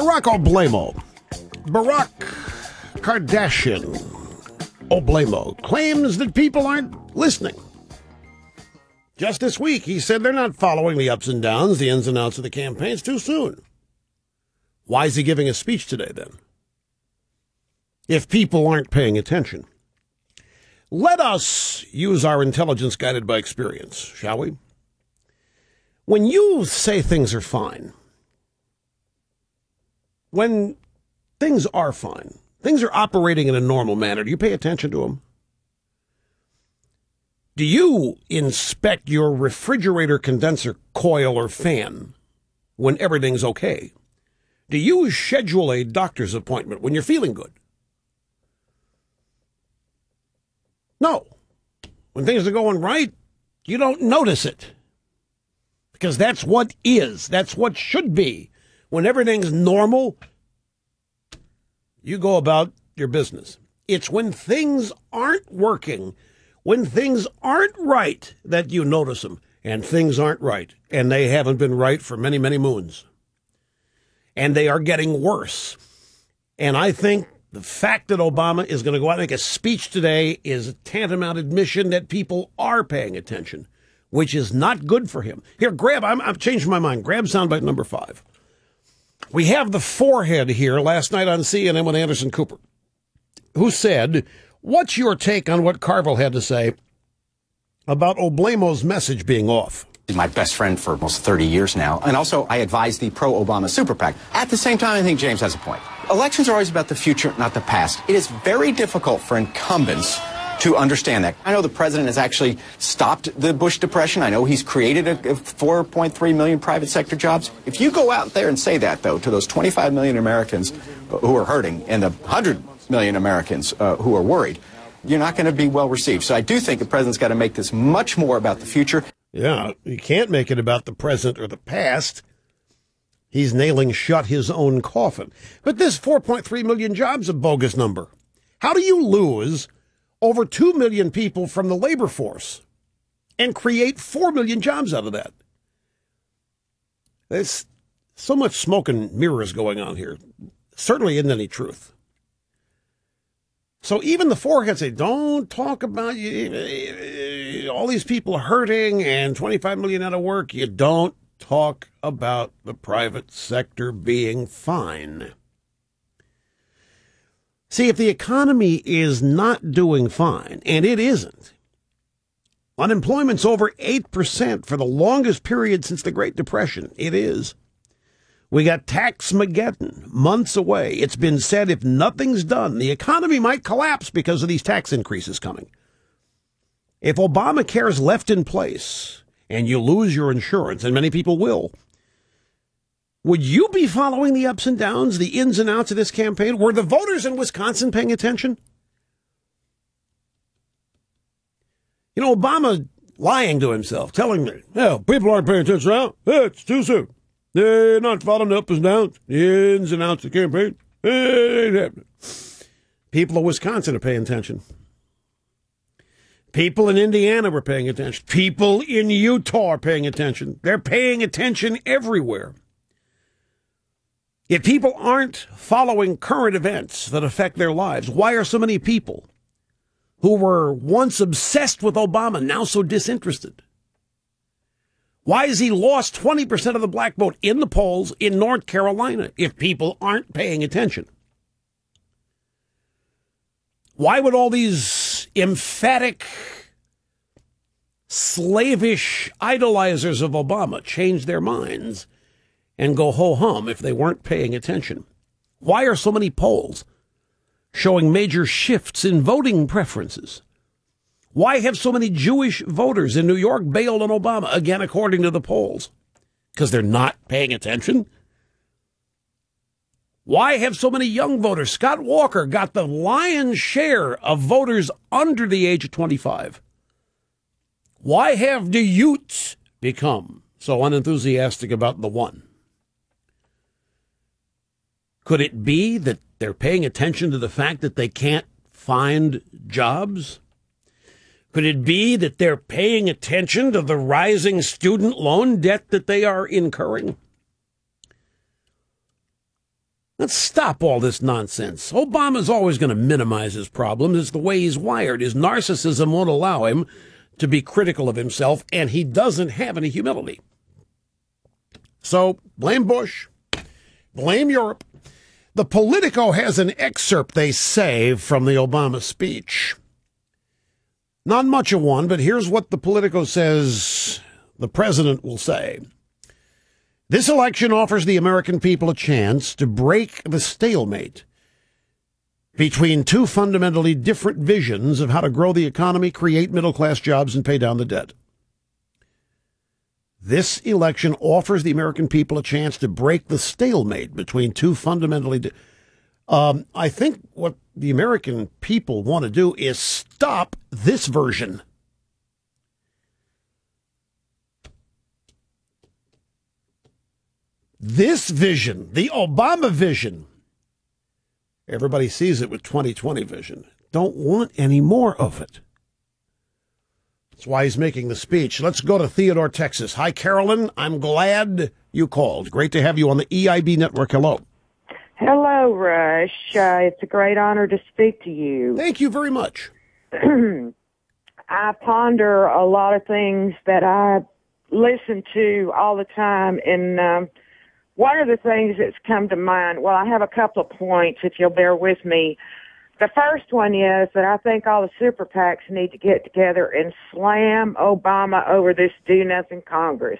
Barack Oblamo. Barack Kardashian Oblamo claims that people aren't listening. Just this week, he said they're not following the ups and downs, the ins and outs of the campaigns too soon. Why is he giving a speech today, then? If people aren't paying attention. Let us use our intelligence guided by experience, shall we? When you say things are fine, when things are fine, things are operating in a normal manner, do you pay attention to them? Do you inspect your refrigerator condenser coil or fan when everything's okay? Do you schedule a doctor's appointment when you're feeling good? No. When things are going right, you don't notice it. Because that's what is. That's what should be. When everything's normal, you go about your business. It's when things aren't working, when things aren't right, that you notice them. And things aren't right. And they haven't been right for many, many moons. And they are getting worse. And I think the fact that Obama is going to go out and make a speech today is a tantamount admission that people are paying attention, which is not good for him. Here, I've changed my mind. Grab soundbite number 5. We have the forehead here last night on CNN with Anderson Cooper, who said, what's your take on what Carville had to say about Oblamo's message being off? He's my best friend for almost 30 years now. And also, I advise the pro-Obama super PAC. At the same time, I think James has a point. Elections are always about the future, not the past. It is very difficult for incumbents to understand that. I know the president has actually stopped the Bush depression. I know he's created a 4.3 million private sector jobs. If you go out there and say that, though, to those 25 million Americans who are hurting and the 100 million Americans who are worried, you're not going to be well received. So I do think the president's got to make this much more about the future. Yeah, you can't make it about the present or the past. He's nailing shut his own coffin. But this 4.3 million jobs a bogus number. How do you lose over 2 million people from the labor force and create 4 million jobs out of that? There's so much smoke and mirrors going on here. Certainly isn't any truth. So even the forehead say, don't talk about all these people hurting and 25 million out of work. You don't talk about the private sector being fine. See, if the economy is not doing fine, and it isn't, unemployment's over 8% for the longest period since the Great Depression. It is. We got Tax-mageddon months away. It's been said if nothing's done, the economy might collapse because of these tax increases coming. If Obamacare's left in place and you lose your insurance, and many people will, would you be following the ups and downs, the ins and outs of this campaign? Were the voters in Wisconsin paying attention? You know, Obama lying to himself, telling me, well, people aren't paying attention now. It's too soon. They're not following the ups and downs, the ins and outs of the campaign. It ain't happening. People of Wisconsin are paying attention. People in Indiana were paying attention. People in Utah are paying attention. They're paying attention everywhere. If people aren't following current events that affect their lives, why are so many people who were once obsessed with Obama now so disinterested? Why has he lost 20% of the black vote in the polls in North Carolina if people aren't paying attention? Why would all these emphatic, slavish idolizers of Obama change their minds and go ho-hum if they weren't paying attention? Why are so many polls showing major shifts in voting preferences? Why have so many Jewish voters in New York bailed on Obama, again, according to the polls? Because they're not paying attention? Why have so many young voters? Scott Walker got the lion's share of voters under the age of 25. Why have the Utes become so unenthusiastic about the one? Could it be that they're paying attention to the fact that they can't find jobs? Could it be that they're paying attention to the rising student loan debt that they are incurring? Let's stop all this nonsense. Obama's always going to minimize his problems. It's the way he's wired. His narcissism won't allow him to be critical of himself, and he doesn't have any humility. So blame Bush, blame Europe. The Politico has an excerpt they saved from the Obama speech. Not much of one, but here's what the Politico says the president will say. This election offers the American people a chance to break the stalemate between two fundamentally different visions of how to grow the economy, create middle-class jobs, and pay down the debt. This election offers the American people a chance to break the stalemate between two fundamentally I think what the American people want to do is stop this version. This vision, the Obama vision, everybody sees it with 2020 vision. Don't want any more of it. That's why he's making the speech. Let's go to Theodore, Texas. Hi, Carolyn. I'm glad you called. Great to have you on the EIB network. Hello. Hello, Rush. It's a great honor to speak to you. Thank you very much. I ponder a lot of things that I listen to all the time, and one of the things that's come to mind, well, I have a couple of points, if you'll bear with me. The first one is that I think all the super PACs need to get together and slam Obama over this do-nothing Congress.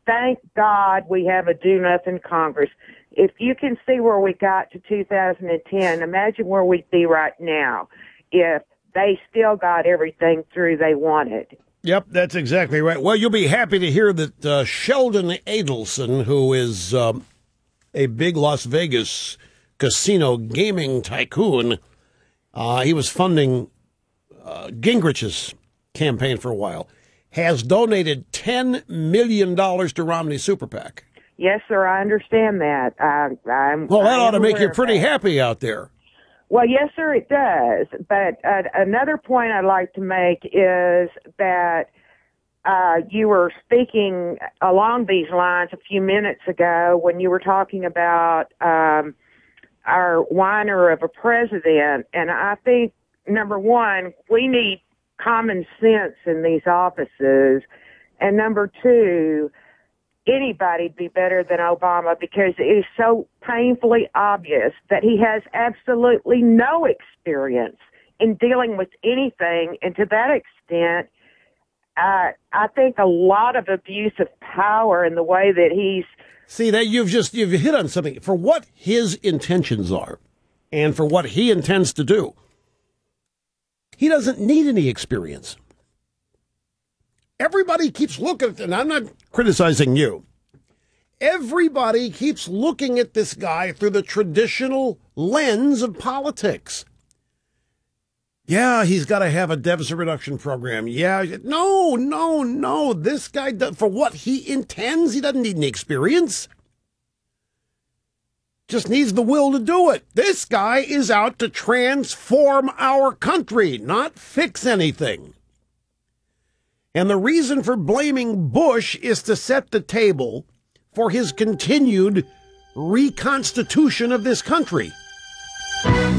Thank God we have a do-nothing Congress. If you can see where we got to 2010, imagine where we'd be right now if they still got everything through they wanted. Yep, that's exactly right. Well, you'll be happy to hear that Sheldon Adelson, who is a big Las Vegas casino gaming tycoon, he was funding Gingrich's campaign for a while, has donated $10 million to Romney's super PAC. Yes, sir, I understand that. Well, that ought to make you pretty happy out there. Well, yes, sir, it does. But another point I'd like to make is that you were speaking along these lines a few minutes ago when you were talking about our whiner of a president. And I think, number one, we need common sense in these offices. And number two, anybody'd be better than Obama because it is so painfully obvious that he has absolutely no experience in dealing with anything. And to that extent, I think a lot of abuse of power in the way that he's... See, that you've hit on something. For what his intentions are and for what he intends to do, he doesn't need any experience. Everybody keeps looking at it, and I'm not criticizing you. Everybody keeps looking at this guy through the traditional lens of politics. Yeah, he's got to have a deficit reduction program. Yeah, no. This guy, for what he intends, he doesn't need any experience. Just needs the will to do it. This guy is out to transform our country, not fix anything. And the reason for blaming Bush is to set the table for his continued reconstitution of this country.